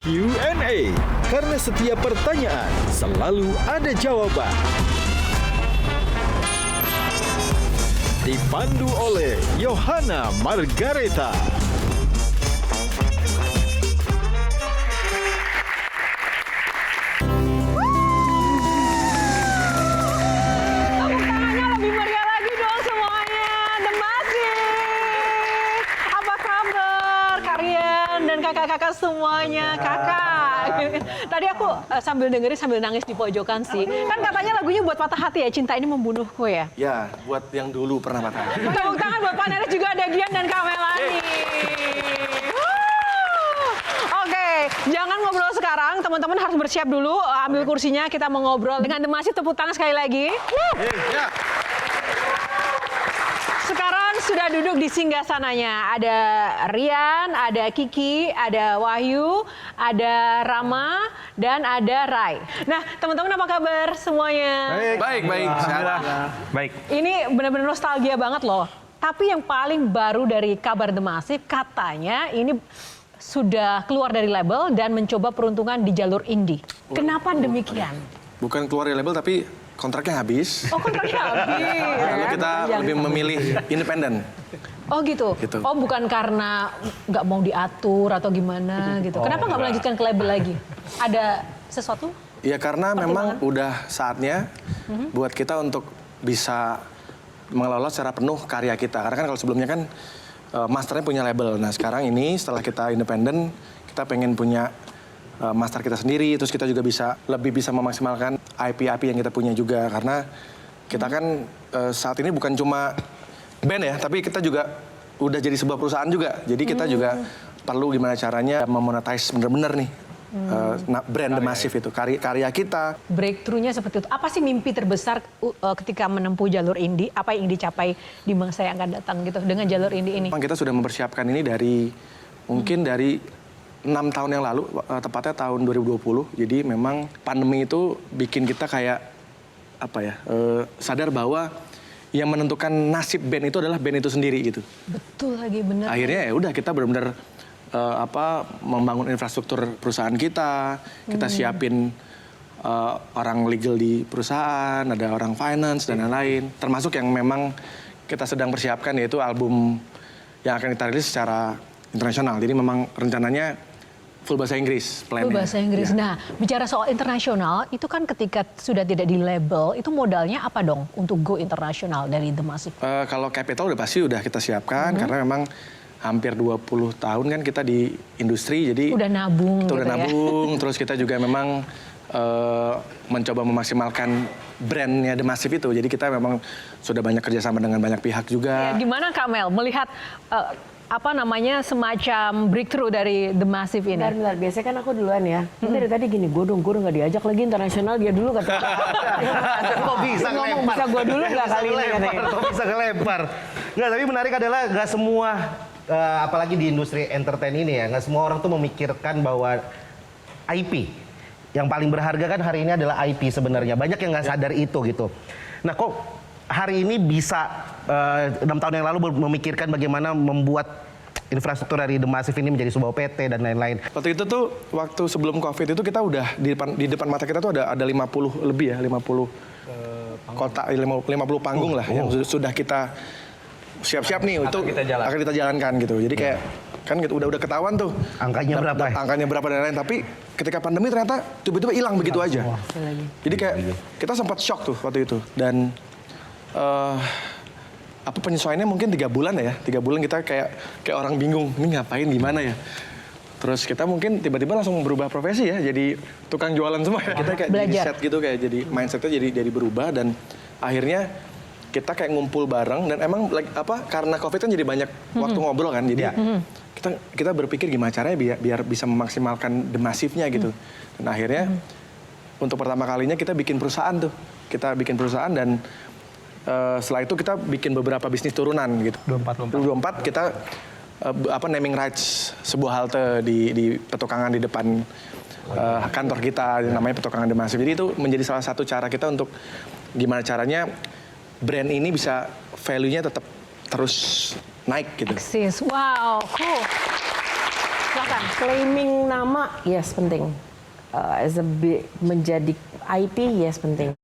Q&A, karena setiap pertanyaan selalu ada jawaban. Dipandu oleh Yohana Margareta. Tepuk tangannya lebih meriah lagi dong semuanya. The Massive. Apa kabar kalian dan kakak-kakak semuanya? Kakak. Tadi aku sambil dengerin sambil nangis di pojokan sih. Kan katanya lagunya buat patah hati ya, Cinta Ini Membunuhku ya. Ya, buat yang dulu pernah patah hati. Tepuk tangan buat panelis juga ada Gian dan Kak Melani. Oke, jangan ngobrol sekarang. Teman-teman harus bersiap dulu. Ambil kursinya, kita mau ngobrol dengan The Massive. Tepuk tangan sekali lagi. Sekarang sudah duduk di singgasananya. Ada Rian, ada Kiki, ada Wahyu, ada Rama, dan ada Rai. Nah, teman-teman apa kabar semuanya? Baik. Baik. Ini benar-benar nostalgia banget loh. Tapi yang paling baru dari kabar The Massive, katanya ini sudah keluar dari label dan mencoba peruntungan di jalur indie. Kenapa demikian? Bukan keluar dari label tapi kontraknya habis. Oh, kontraknya habis. Lalu kita lebih memilih independen. Oh gitu? Gitu. Oh bukan karena nggak mau diatur atau gimana gitu. Kenapa nggak melanjutkan ke label lagi? Ada sesuatu? Ya karena memang udah saatnya buat kita untuk bisa mengelola secara penuh karya kita. Karena kan kalau sebelumnya kan masternya punya label. Nah sekarang ini setelah kita independen, kita pengen punya master kita sendiri. Terus kita juga lebih bisa memaksimalkan IP yang kita punya juga. Karena kita kan saat ini bukan cuma band ya, tapi kita juga udah jadi sebuah perusahaan juga. Jadi kita juga perlu gimana caranya memonetize bener-bener nih brand The Massive itu, karya kita. Breakthrough-nya seperti itu. Apa sih mimpi terbesar ketika menempuh jalur indie? Apa yang dicapai di masa yang akan datang gitu dengan jalur indie ini? Memang kita sudah mempersiapkan ini mungkin dari 6 tahun yang lalu, tepatnya tahun 2020. Jadi memang pandemi itu bikin kita kayak sadar bahwa yang menentukan nasib band itu adalah band itu sendiri gitu. Betul lagi, benar. Akhirnya ya udah kita benar-benar membangun infrastruktur perusahaan kita siapin orang legal di perusahaan, ada orang finance dan lain-lain. Termasuk yang memang kita sedang persiapkan yaitu album yang akan kita rilis secara internasional. Jadi memang rencananya full bahasa Inggris plan-nya. Full bahasa Inggris. Ya. Nah, bicara soal internasional, itu kan ketika sudah tidak di label, itu modalnya apa dong untuk go internasional dari The Massive? Kalau capital udah pasti udah kita siapkan karena memang hampir 20 tahun kan kita di industri, jadi udah nabung kita gitu udah nabung, terus kita juga memang mencoba memaksimalkan brandnya The Massive itu. Jadi kita memang sudah banyak kerjasama dengan banyak pihak juga. Ya, gimana Kak Mel melihat semacam breakthrough dari The Massive ini? Bentar, biasanya kan aku duluan ya. Dari tadi gini, gue nggak diajak lagi internasional, dia dulu kata. Kok bisa ngomong ngelempar? bisa gue dulu nggak kali ini katanya. Kok bisa ngelempar? Nggak, tapi menarik adalah nggak semua, apalagi di industri entertain ini ya, nggak semua orang tuh memikirkan bahwa IP yang paling berharga kan hari ini adalah IP sebenarnya. Banyak yang nggak sadar itu gitu. Nah kok hari ini bisa 6 tahun yang lalu memikirkan bagaimana membuat infrastruktur dari The Massive ini menjadi sebuah PT dan lain-lain. Waktu itu tuh, waktu sebelum COVID itu kita udah di depan mata kita tuh ada 50 lebih ya, 50 kota, 50 panggung lah yang sudah kita siap-siap nih untuk akan kita jalankan gitu. Jadi kayak kan udah ketahuan tuh Angkanya berapa? Angkanya berapa dan lain-lain, tapi ketika pandemi ternyata tiba-tiba hilang begitu aja. Jadi kayak kita sempat shock tuh waktu itu dan penyesuaiannya mungkin 3 bulan ya. 3 bulan kita kayak orang bingung, ini ngapain gimana ya. Terus kita mungkin tiba-tiba langsung berubah profesi ya, jadi tukang jualan semua ya. Kita kayak jadi set gitu, kayak jadi mindsetnya jadi berubah dan akhirnya kita kayak ngumpul bareng dan emang karena COVID kan jadi banyak waktu ngobrol kan. Jadi kita berpikir gimana caranya biar bisa memaksimalkan The Massive-nya gitu. Dan akhirnya untuk pertama kalinya kita bikin perusahaan tuh. Kita bikin perusahaan dan setelah itu kita bikin beberapa bisnis turunan gitu. 24 kita naming rights sebuah halte di Petokangan di depan kantor kita, namanya Petokangan The Massive. Jadi itu menjadi salah satu cara kita untuk gimana caranya brand ini bisa value-nya tetap terus naik gitu. Eksis, wow, cool. Silakan. Claiming nama, yes penting. Menjadi IP, yes penting.